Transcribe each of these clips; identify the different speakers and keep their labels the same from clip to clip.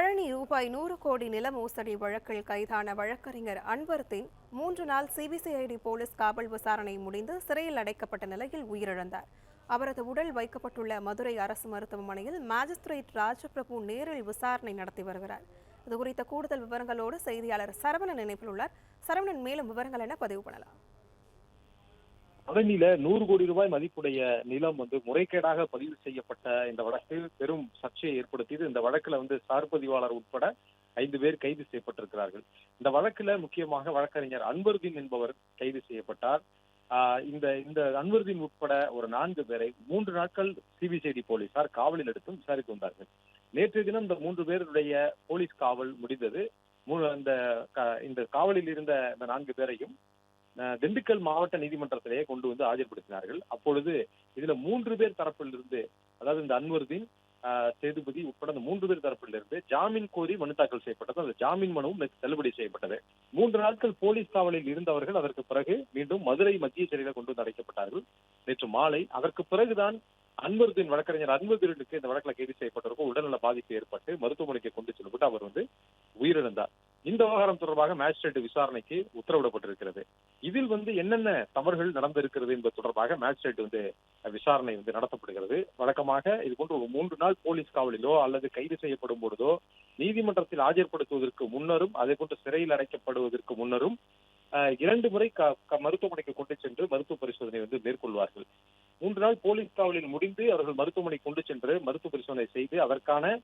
Speaker 1: பழனி ரூபாய் 100 கோடி நில மோசடி வழக்கில் கைதான வழக்கறிஞர் அன்வர்தீன் 3 நாள் சிபிசிஐடி போலீஸ் காவல் விசாரணை முடிந்து சிறையில் அடைக்கப்பட்ட நிலையில் உயிரிழந்தார். அவரது உடல் வைக்கப்பட்டுள்ள மதுரை அரசு மருத்துவமனையில் மாஜிஸ்திரேட் ராஜபிரபு நேரில் விசாரணை நடத்தி வருகிறார். இதுகுறித்த கூடுதல் விவரங்களோடு செய்தியாளர் சரவணன் இணைப்பில் உள்ளார். சரவணன், மேலும் விவரங்கள் என பதிவு பண்ணலாம்.
Speaker 2: பழனியில 100 கோடி ரூபாய் மதிப்புடைய நிலம் முறைகேடாக பதிவு செய்யப்பட்ட இந்த வழக்கு பெரும் சர்ச்சையை ஏற்படுத்தியது. இந்த வழக்குல சார்பதிவாளர் உட்பட 5 பேர் கைது செய்யப்பட்டிருக்கிறார்கள். இந்த வழக்குல முக்கியமாக வழக்கறிஞர் அன்வர்தீன் என்பவர் கைது செய்யப்பட்டார். இந்த அன்வர்தீன் உட்பட ஒரு 4 பேரை 3 நாட்கள் சிபிசிஐடி போலீசார் காவலில் எடுத்தும் விசாரித்து வந்தார்கள். நேற்றைய தினம் இந்த 3 பேருடைய போலீஸ் காவல் முடிந்தது. இந்த காவலில் இருந்த இந்த 4 பேரையும் திண்டுக்கல் மாவட்ட நீதிமன்றத்திலேயே கொண்டு ஆஜர்படுத்தினார்கள். அப்பொழுது இதுல 3 பேர் தரப்பிலிருந்து, அதாவது இந்த அன்வர்தீன், சேதுபதி உட்பட இந்த 3 பேர் தரப்பிலிருந்து ஜாமீன் கோரி மனு தாக்கல் செய்யப்பட்டது. அந்த ஜாமீன் மனுவும் தள்ளுபடி செய்யப்பட்டது. 3 நாட்கள் போலீஸ் காவலில் இருந்தவர்கள் அதற்கு பிறகு மீண்டும் மதுரை மத்திய சிறையில கொண்டு அடைக்கப்பட்டார்கள் நேற்று மாலை. அதற்கு பிறகுதான் அன்வர்தீன், வழக்கறிஞர் அன்வர்தீனுக்கு இந்த வழக்கில் கைது செய்யப்பட்டிருக்கும் உடல்நல பாதிப்பு ஏற்பட்டு மருத்துவமனைக்கு கொண்டு செல்லப்பட்டு அவர் உயிரிழந்தார். இந்த விவகாரம் தொடர்பாக மேஜிஸ்ட்ரேட் விசாரணைக்கு உத்தரவிடப்பட்டிருக்கிறது. இதில் என்னென்ன தவறுகள் நடந்திருக்கிறது என்பது தொடர்பாக மேஜிஸ்ட்ரேட் விசாரணை நடத்தப்படுகிறது. வழக்கமாக இது போன்ற ஒரு 3 நாள் போலீஸ் காவலிலோ அல்லது கைது செய்யப்படும் பொழுதோ நீதிமன்றத்தில் ஆஜர்படுத்துவதற்கு முன்னரும், அதே போன்று சிறையில் அடைக்கப்படுவதற்கு முன்னரும் 2 முறை மருத்துவமனைக்கு கொண்டு சென்று மருத்துவ பரிசோதனை மேற்கொள்வார்கள். 3 நாள் போலீஸ் காவலில் முடிந்து அவர்கள் மருத்துவமனை கொண்டு சென்று மருத்துவ பரிசோதனை செய்து அதற்கான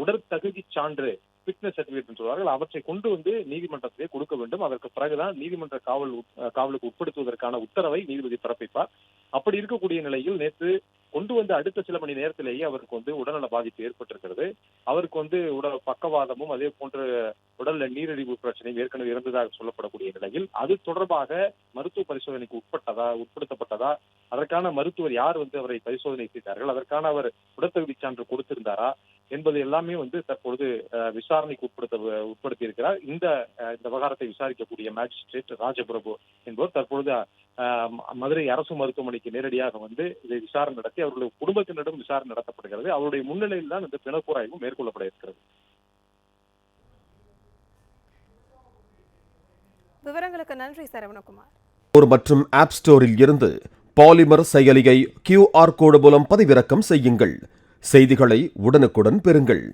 Speaker 2: உடற்தகுதி சான்று, ஃபிட்னஸ் சர்டிபிகேட் சொல்வார்கள், அவற்றை கொண்டு நீதிமன்றத்திலே கொடுக்க வேண்டும். அதற்கு பிறகுதான் நீதிமன்ற காவலுக்கு உட்படுத்துவதற்கான உத்தரவை நீதிபதி பிறப்பிப்பார். அப்படி இருக்கக்கூடிய நிலையில் நேற்று கொண்டு அடுத்த சில மணி நேரத்திலேயே அவருக்கு உடல்நல பாதிப்பு ஏற்பட்டிருக்கிறது. அவருக்கு உடல் பக்கவாதமும் அதே போன்று உடல்ல நீரிழிவு பிரச்சனையும் ஏற்கனவே இருந்ததாக சொல்லப்படக்கூடிய நிலையில் அது தொடர்பாக மருத்துவ பரிசோதனைக்கு உட்படுத்தப்பட்டதா, அதற்கான மருத்துவர் யார் அவரை பரிசோதனை செய்தார்கள், அதற்கான அவர் உடற்தகுதி சான்று கொடுத்திருந்தாரா என்பது எல்லாமே தற்பொழுது விசாரணைக்கு உட்படுத்தி இருக்கிறார். இந்த விவகாரத்தை விசாரிக்கக்கூடிய மேஜிஸ்ட்ரேட் ராஜபிரபு என்பவர் தற்பொழுது மதுரை அரசு மருத்துவமனைக்கு நேரடியாக இதை விசாரணை நடத்தி அவர்களுடைய குடும்பத்தினரிடம் விசாரணை நடத்தப்படுகிறது. அவருடைய முன்னிலையில் தான் இந்த பிணக்கூறாய்வு மேற்கொள்ளப்பட இருக்கிறது.
Speaker 1: விவரங்களுக்கு நன்றி சரவணகுமார்.
Speaker 3: மற்றும் ஆப் ஸ்டோரில் இருந்து பாலிமர் செயலியை QR கோடு மூலம் பதிவிறக்கம் செய்யுங்கள். செய்திகளை உடனுக்குடன் பெறுங்கள்.